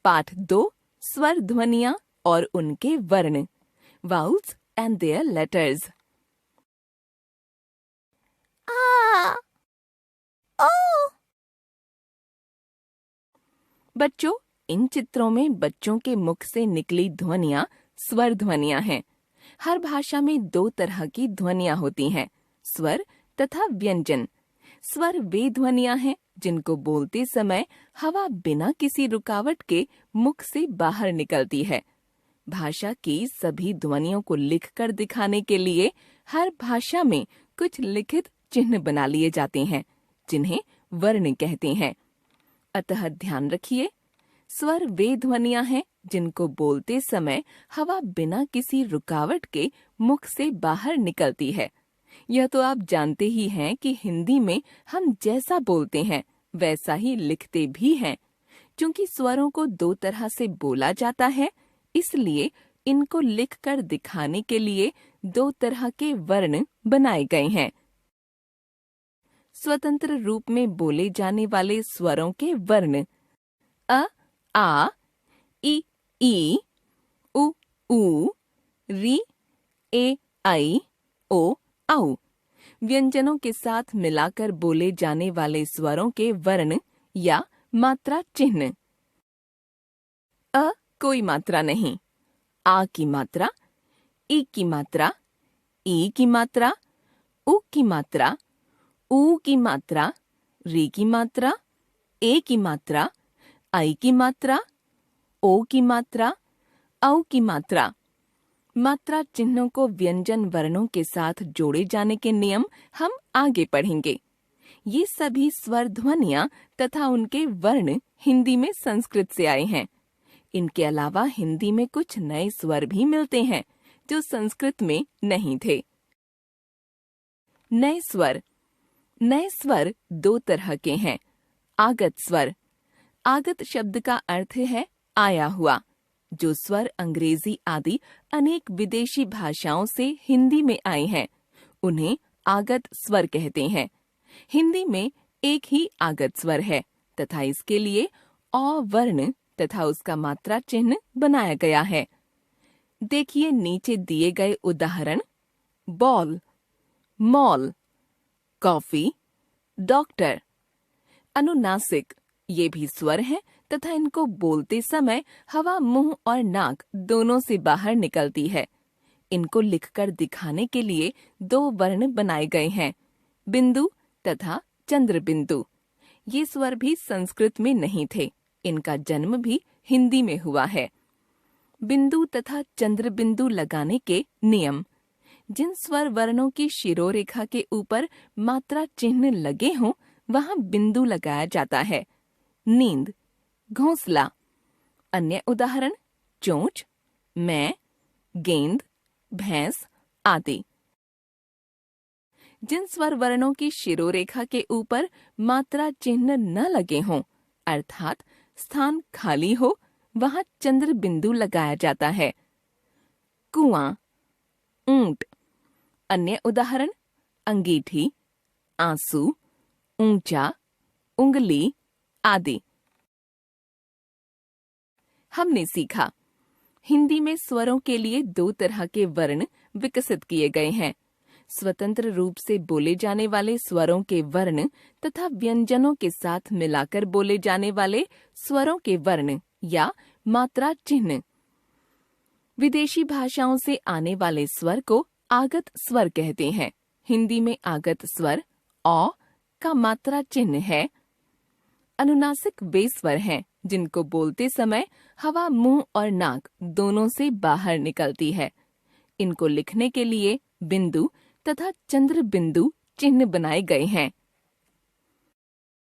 पाठ 2 स्वर ध्वनियां और उनके वर्ण वाउल्स एंड देयर लेटर्स। आ, ओ। बच्चों, इन चित्रों में बच्चों के मुख से निकली ध्वनियां स्वर ध्वनियां हैं। हर भाषा में 2 तरह की ध्वनियां होती हैं, स्वर तथा व्यंजन। स्वर वे ध्वनियां हैं जिनको बोलते समय हवा बिना किसी रुकावट के मुख से बाहर निकलती है। भाषा की सभी ध्वनियों को लिखकर दिखाने के लिए हर भाषा में कुछ लिखित चिन्ह बना लिए जाते हैं, जिन्हें वर्ण कहते हैं। अतः ध्यान रखिए, स्वर वे ध्वनियां हैं जिनको बोलते समय हवा बिना किसी रुकावट के मुख से बाहर निकलती है। यह तो आप जानते ही हैं कि हिंदी में हम जैसा बोलते हैं वैसा ही लिखते भी हैं। क्योंकि स्वरों को 2 तरह से बोला जाता है, इसलिए इनको लिखकर दिखाने के लिए 2 तरह के वर्ण बनाए गए हैं। स्वतंत्र रूप में बोले जाने वाले स्वरों के वर्ण अ, आ, ई, उ, री, ए, आई, ओ, औ। व्यंजनों के साथ मिलाकर बोले जाने वाले स्वरों के वर्ण या मात्रा चिन्ह। अ कोई मात्रा नहीं, आ की मात्रा, ई की मात्रा, ई की मात्रा, उ की मात्रा, ऊ की मात्रा, री की मात्रा, ए की मात्रा, आई की मात्रा, ओ की मात्रा, औ की मात्रा। मात्रा चिन्हों को व्यंजन वर्णों के साथ जोड़े जाने के नियम हम आगे पढ़ेंगे। ये सभी स्वर ध्वनियां तथा उनके वर्ण हिंदी में संस्कृत से आए हैं। इनके अलावा हिंदी में कुछ नए स्वर भी मिलते हैं जो संस्कृत में नहीं थे। नए स्वर 2 तरह के हैं। आगत स्वर। आगत शब्द का अर्थ है आया हुआ। जो स्वर अंग्रेजी आदि अनेक विदेशी भाषाओं से हिंदी में आए हैं, उन्हें आगत स्वर कहते हैं। हिंदी में एक ही आगत स्वर है तथा इसके लिए अ वर्ण तथा उसका मात्रा चिन्ह बनाया गया है। देखिए नीचे दिए गए उदाहरण। Ball, mall, coffee, doctor. अनुनासिक ये भी स्वर हैं तथा इनको बोलते समय हवा मुंह और नाक दोनों से बाहर निकलती है। इनको लिखकर दिखाने के लिए 2 वर्ण बनाए गए हैं, बिंदु तथा चंद्र बिंदु। ये स्वर भी संस्कृत में नहीं थे, इनका जन्म भी हिंदी में हुआ है। बिंदु तथा चंद्र बिंदु लगाने के नियम। जिन स्वर वर्णों की शिरोरेखा के ऊपर मात्रा चिन्ह लगे हों, वहां बिंदु लगाया जाता है। नींद, घोंसला। अन्य उदाहरण चोंच, मैं, गेंद, भैंस आदि। जिन स्वर वर्णों की शिरोरेखा के ऊपर मात्रा चिन्ह न लगे हों, अर्थात स्थान खाली हो, वहां चंद्र बिंदु लगाया जाता है। कुआं, ऊंट। अन्य उदाहरण अंगीठी, आंसू, ऊंचा, उंगली आदि। हमने सीखा, हिंदी में स्वरों के लिए 2 तरह के वर्ण विकसित किए गए हैं। स्वतंत्र रूप से बोले जाने वाले स्वरों के वर्ण तथा व्यंजनों के साथ मिलाकर बोले जाने वाले स्वरों के वर्ण या मात्रा चिन्ह। विदेशी भाषाओं से आने वाले स्वर को आगत स्वर कहते हैं। हिंदी में आगत स्वर अ का मात्रा चिन्ह है। अनुनासिक वे स्वर हैं जिनको बोलते समय हवा मुंह और नाक दोनों से बाहर निकलती है। इनको लिखने के लिए बिंदु तथा चंद्र बिंदु चिन्ह बनाए गए हैं।